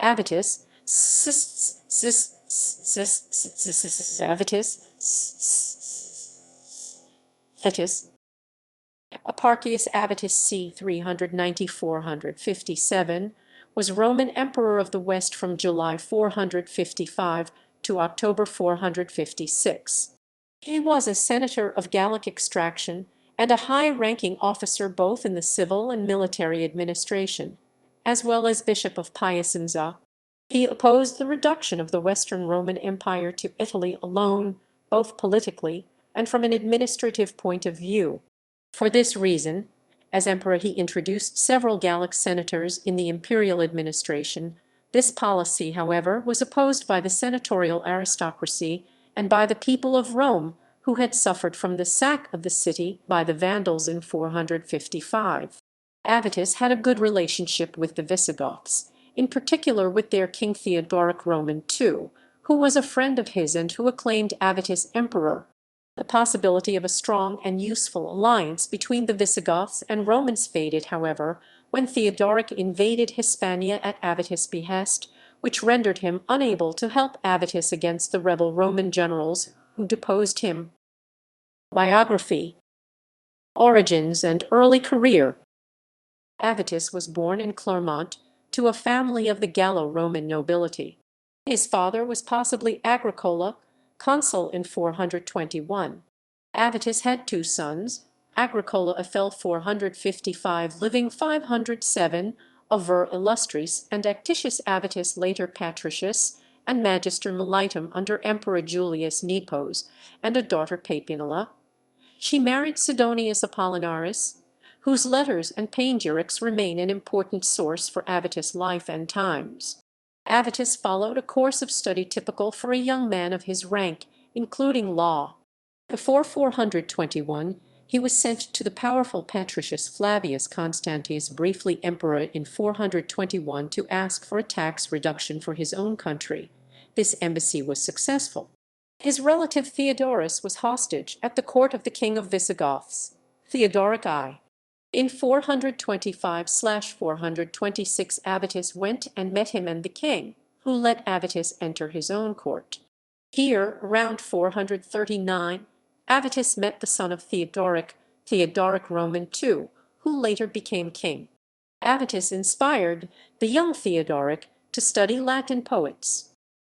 Avitus Avitus Eparchius Avitus c. 390–457 was Roman Emperor of the West from July 455 to October 456. He was a senator of Gallic extraction and a high-ranking officer both in the civil and military administration, as well as Bishop of Piacenza. He opposed the reduction of the Western Roman Empire to Italy alone, both politically and from an administrative point of view. For this reason, as emperor he introduced several Gallic senators in the imperial administration. This policy, however, was opposed by the senatorial aristocracy and by the people of Rome, who had suffered from the sack of the city by the Vandals in 455. Avitus had a good relationship with the Visigoths, in particular with their king Theodoric II, who was a friend of his and who acclaimed Avitus Emperor. The possibility of a strong and useful alliance between the Visigoths and Romans faded, however, when Theodoric invaded Hispania at Avitus' behest, which rendered him unable to help Avitus against the rebel Roman generals who deposed him. Biography. Origins and early career. Avitus was born in Clermont to a family of the Gallo-Roman nobility. His father was possibly Agricola, consul in 421. Avitus had two sons, Agricola fell 455, living 507, a vir illustris, and Actitius Avitus, later Patricius, and Magister Militum under Emperor Julius Nepos, and a daughter Papinola. She married Sidonius Apollinaris, whose letters and panegyrics remain an important source for Avitus' life and times. Avitus followed a course of study typical for a young man of his rank, including law. Before 421, he was sent to the powerful Patricius Flavius Constantius, briefly emperor in 421, to ask for a tax reduction for his own country. This embassy was successful. His relative Theodorus was hostage at the court of the king of Visigoths, Theodoric I. In 425/426 Avitus went and met him and the king, who let Avitus enter his own court. Here, around 439, Avitus met the son of Theodoric, Theodoric Roman II, who later became king. Avitus inspired the young Theodoric to study Latin poets.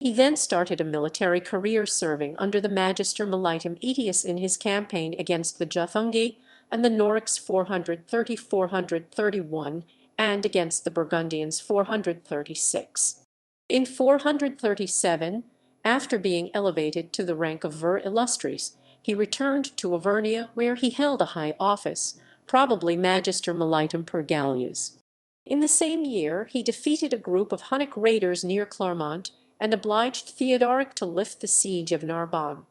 He then started a military career serving under the Magister Militum Aetius in his campaign against the Juthungi and the Norics 430–431, and against the Burgundians 436. In 437, after being elevated to the rank of vir illustris, he returned to Auvergne, where he held a high office, probably Magister Militum per Gallius. In the same year he defeated a group of Hunnic raiders near Clermont and obliged Theodoric to lift the siege of Narbonne.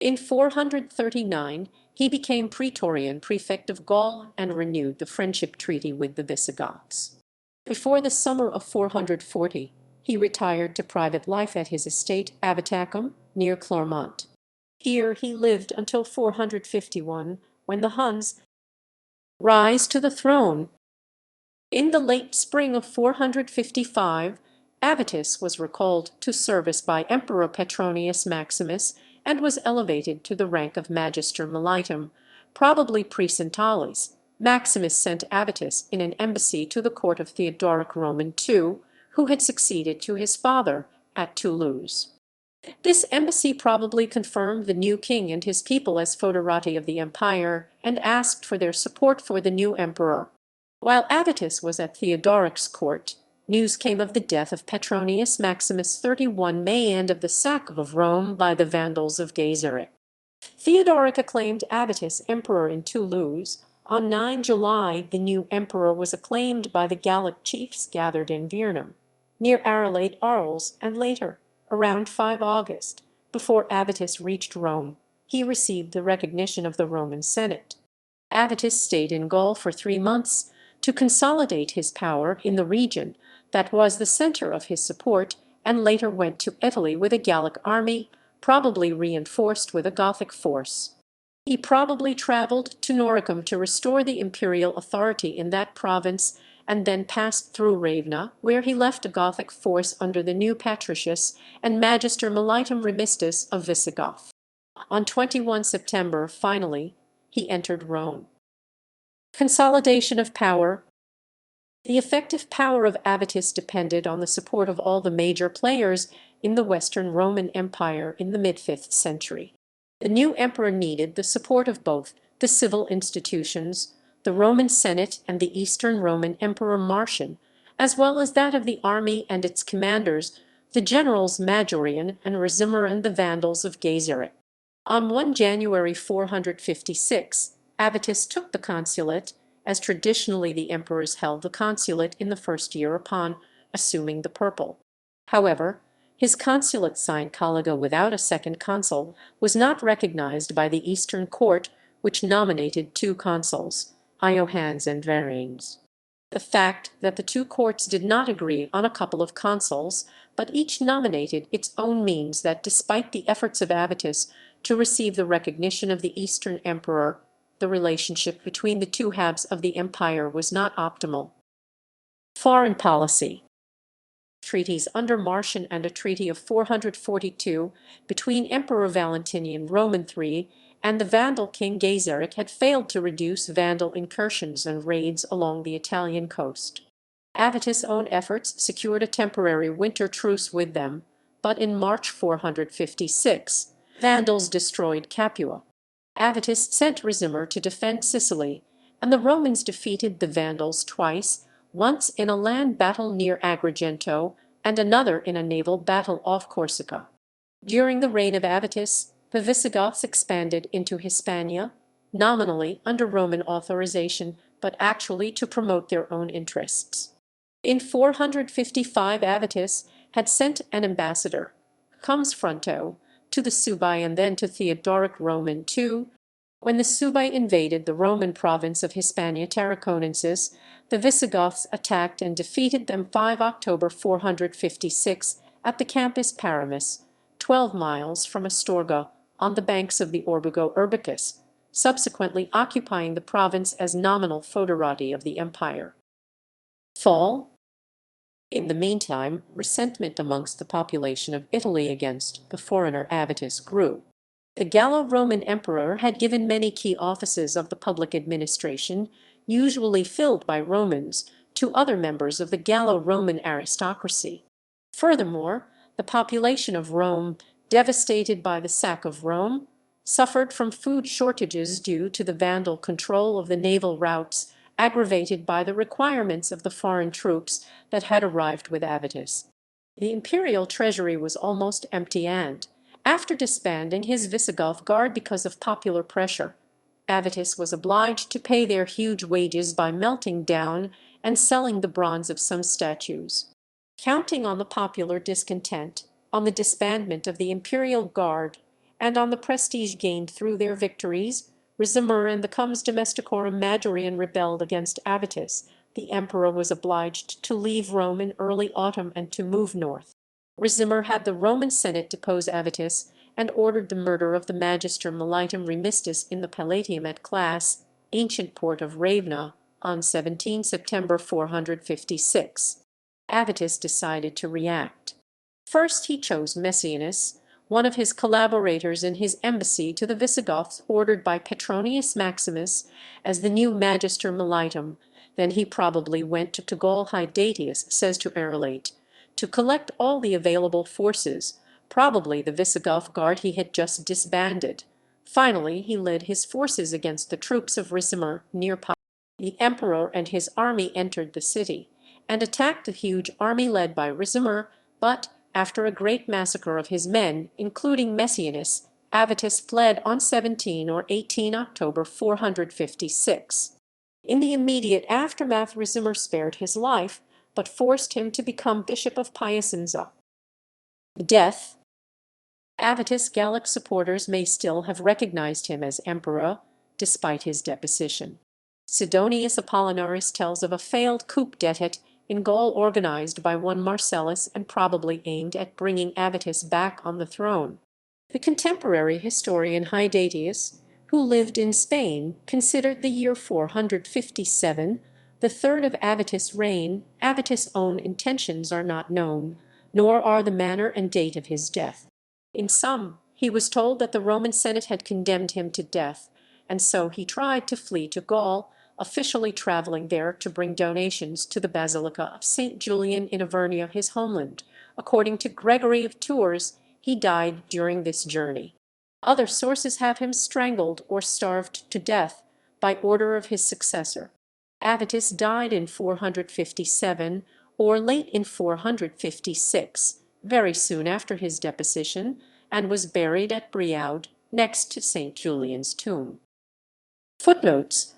In 439 he became Praetorian prefect of Gaul and renewed the friendship treaty with the Visigoths. Before the summer of 440, he retired to private life at his estate Avitacum, near Clermont. Here he lived until 451, when the Huns rise to the throne. In the late spring of 455, Avitus was recalled to service by Emperor Petronius Maximus and was elevated to the rank of Magister Militum, probably Praecentalis. Maximus sent Avitus in an embassy to the court of Theodoric Roman II, who had succeeded to his father, at Toulouse. This embassy probably confirmed the new king and his people as foederati of the empire and asked for their support for the new emperor. While Avitus was at Theodoric's court, news came of the death of Petronius Maximus 31 May and of the sack of Rome by the Vandals of Gaiseric. Theodoric acclaimed Avitus emperor in Toulouse. On 9 July, the new emperor was acclaimed by the Gallic chiefs gathered in Virnum, near Arelate Arles, and later, around 5 August, before Avitus reached Rome, he received the recognition of the Roman Senate. Avitus stayed in Gaul for 3 months to consolidate his power in the region that was the center of his support, and later went to Italy with a Gallic army, probably reinforced with a Gothic force. He probably traveled to Noricum to restore the imperial authority in that province and then passed through Ravenna, where he left a Gothic force under the new Patricius and Magister Militum Remistus of Visigoth. On 21 September, finally, he entered Rome. Consolidation of power. The effective power of Avitus depended on the support of all the major players in the Western Roman Empire in the mid-5th century. The new emperor needed the support of both the civil institutions, the Roman Senate and the Eastern Roman Emperor Marcian, as well as that of the army and its commanders, the generals Majorian and Ricimer and the Vandals of Gaiseric. On 1 January 456, Avitus took the consulate, as traditionally the emperors held the consulate in the first year upon assuming the purple. However, his consulate signed collega without a second consul was not recognized by the Eastern court, which nominated two consuls, Iohannes and Verrines. The fact that the two courts did not agree on a couple of consuls, but each nominated its own, means that despite the efforts of Avitus to receive the recognition of the Eastern emperor, the relationship between the two halves of the empire was not optimal. Foreign policy. Treaties under Marcian and a treaty of 442 between Emperor Valentinian Roman III and the Vandal king Gaiseric had failed to reduce Vandal incursions and raids along the Italian coast. Avitus' own efforts secured a temporary winter truce with them, but in March 456, Vandals destroyed Capua. Avitus sent Ricimer to defend Sicily, and the Romans defeated the Vandals twice, once in a land battle near Agrigento and another in a naval battle off Corsica. During the reign of Avitus, the Visigoths expanded into Hispania, nominally under Roman authorization, but actually to promote their own interests. In 455, Avitus had sent an ambassador, Comes Fronto, to the Suebi and then to Theodoric Roman II. When the Suebi invaded the Roman province of Hispania Tarraconensis, the Visigoths attacked and defeated them 5 October 456 at the Campus Paramus, 12 miles from Astorga, on the banks of the Orbigo Urbicus, subsequently occupying the province as nominal foederati of the empire. Fall. In the meantime, resentment amongst the population of Italy against the foreigner Avitus grew. The Gallo-Roman emperor had given many key offices of the public administration, usually filled by Romans, to other members of the Gallo-Roman aristocracy. Furthermore, the population of Rome, devastated by the sack of Rome, suffered from food shortages due to the Vandal control of the naval routes, aggravated by the requirements of the foreign troops that had arrived with Avitus. The imperial treasury was almost empty and, after disbanding his Visigoth guard because of popular pressure, Avitus was obliged to pay their huge wages by melting down and selling the bronze of some statues. Counting on the popular discontent, on the disbandment of the imperial guard, and on the prestige gained through their victories, Ricimer and the Comes Domesticorum Majorian rebelled against Avitus. The emperor was obliged to leave Rome in early autumn and to move north. Ricimer had the Roman Senate depose Avitus and ordered the murder of the Magister Militum Remistus in the Palatium at Classe, ancient port of Ravenna, on 17 September 456. Avitus decided to react. First he chose Messianus, one of his collaborators in his embassy to the Visigoths ordered by Petronius Maximus, as the new Magister Militum. Then he probably went to Gaul. Hydateus says to Arelate, to collect all the available forces, probably the Visigoth guard he had just disbanded. Finally he led his forces against the troops of Ricimer near Pi. The emperor and his army entered the city, and attacked the huge army led by Ricimer, but, after a great massacre of his men, including Messianus, Avitus fled on 17 or 18 October 456. In the immediate aftermath Ricimer spared his life, but forced him to become Bishop of Piacenza. Death. Avitus' Gallic supporters may still have recognized him as emperor, despite his deposition. Sidonius Apollinaris tells of a failed coup d'état in Gaul organized by one Marcellus and probably aimed at bringing Avitus back on the throne. The contemporary historian Hydateus, who lived in Spain, considered the year 457 the The third of Avitus' reign, Avitus' own intentions are not known, nor are the manner and date of his death. In sum, he was told that the Roman Senate had condemned him to death, and so he tried to flee to Gaul, officially travelling there to bring donations to the Basilica of St. Julian in Avernia, his homeland. According to Gregory of Tours, he died during this journey. Other sources have him strangled or starved to death by order of his successor. Avitus died in 457 or late in 456, very soon after his deposition, and was buried at Brioude, next to St. Julian's tomb. Footnotes: